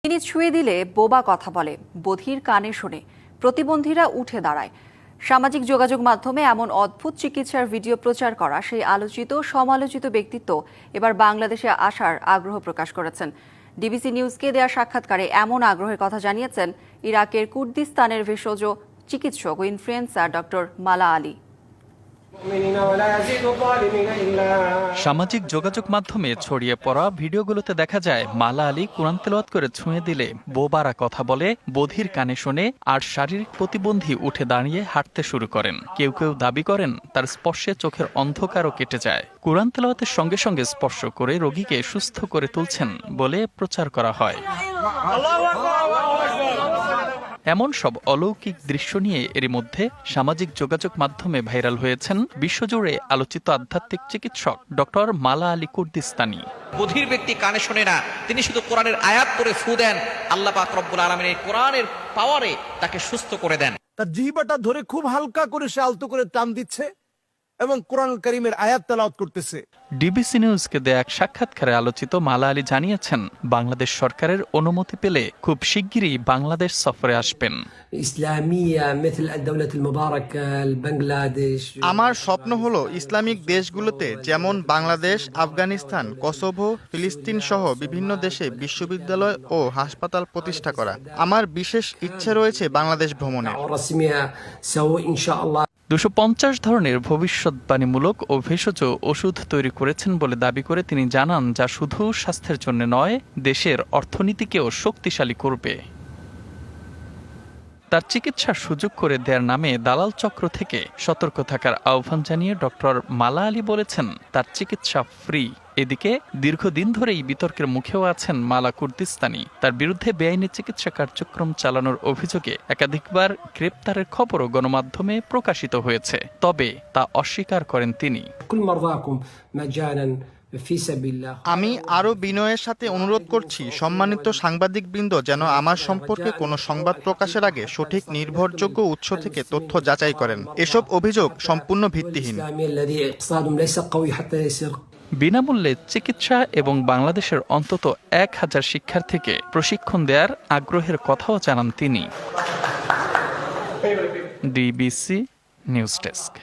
তিনি ছুঁয়ে দিলে বোবা কথা বলে, বধির কানে শোনে, প্রতিবন্ধীরা উঠে দাঁড়ায়। সামাজিক যোগাযোগ মাধ্যমে এমন অদ্ভুত চিকিৎসার ভিডিও প্রচার করা সেই আলোচিত সমালোচিত ব্যক্তিত্ব এবার বাংলাদেশে আসার আগ্রহ প্রকাশ করেছেন। ডিবিসি নিউজকে দেয়া সাক্ষাৎকারে এমন আগ্রহের কথা জানিয়েছেন ইরাকের কুর্দিস্তানের ভেষজ চিকিৎসক ও ইনফ্লুয়েন্সার ডক্টর মালা আলী। সামাজিক যোগাযোগ মাধ্যমে ছড়িয়ে পড়া ভিডিওগুলোতে দেখা যায় মালা আলী কোরআন তেলাওয়াত করে ছুঁয়ে দিলে বোবারা কথা বলে, বধির কানে শোনে, আর শারীরিক প্রতিবন্ধী উঠে দাঁড়িয়ে হাঁটতে শুরু করেন। কেউ কেউ দাবি করেন তার স্পর্শে চোখের অন্ধকারও কেটে যায়। কোরআন তেলাওয়াতের সঙ্গে সঙ্গে স্পর্শ করে রোগীকে সুস্থ করে তুলছেন বলে প্রচার করা হয়। এমন সব অলৌকিক দৃশ্য নিয়ে এরই মধ্যে সামাজিক যোগাযোগ মাধ্যমে ভাইরাল হয়েছেন বিশ্বজুড়ে আলোচিত আধ্যাত্মিক চিকিৎসক ডক্টর মালা আলী কুর্দিস্তানি। বধির ব্যক্তি কানে শোনে না, তিনি শুধু কোরআনের আয়াত করে ফু দেন, আল্লাহ পাক রব্বুল আলামিন এই কোরআনের পাওয়ারে তাকে সুস্থ করে দেন। তার জিহ্বাটা ধরে খুব হালকা করে সে আলতো করে টান দিচ্ছে এবং কোরআন কারীমের আয়াত তেলাওয়াত করতেছে। ডিবিসি নিউজকে দেয়া এক সাক্ষাৎকারে আলোচিত মালা আলী জানিয়েছেন, বাংলাদেশ সরকারের অনুমতি পেলে খুব শিগগিরই বাংলাদেশ সফরে আসবেন। আমার স্বপ্ন হলো ইসলামিক দেশগুলোতে যেমন বাংলাদেশ, আফগানিস্তান, কসোভো, ফিলিস্তিন সহ বিভিন্ন দেশে বিশ্ববিদ্যালয় ও হাসপাতাল প্রতিষ্ঠা করা। আমার বিশেষ ইচ্ছে রয়েছে বাংলাদেশ ভ্রমণের। 250 ধরনের ভবিষ্যৎবাণীমূলক ও ভেষজ ওষুধ তৈরি করেছেন বলে দাবি করে তিনি জানান, যা শুধু স্বাস্থ্যের জন্য নয়, দেশের অর্থনীতিকেও শক্তিশালী করবে। তার চিকিৎসার সুযোগ করে দেওয়ার নামে দালাল চক্র থেকে সতর্ক থাকার আহ্বান জানিয়ে ডক্টর মালা আলী বলেছেন, তার চিকিৎসা ফ্রি। এদিকে দীর্ঘদিন ধরেই বিতর্কের মুখেও আছেন মালা কুর্দিস্তানি। তার বিরুদ্ধে বেআইনি চিকিৎসা কার্যক্রম চালানোর অভিযোগে একাধিকবার গ্রেপ্তারের খবরও গণমাধ্যমে প্রকাশিত হয়েছে, তবে তা অস্বীকার করেন তিনি। আমি আরো বিনয়ের সাথে অনুরোধ করছি, সম্মানিত সাংবাদিকবৃন্দ যেন আমার সম্পর্কে কোনো সংবাদ প্রকাশের আগে সঠিক নির্ভরযোগ্য উৎস থেকে তথ্য যাচাই করেন। এসব অভিযোগ সম্পূর্ণ ভিত্তিহীন। বিনামূল্যে চিকিৎসা এবং বাংলাদেশের অন্তত 1000 শিক্ষার্থীকে প্রশিক্ষণ দেওয়ার আগ্রহের কথাও জানান তিনি। DBC news desk.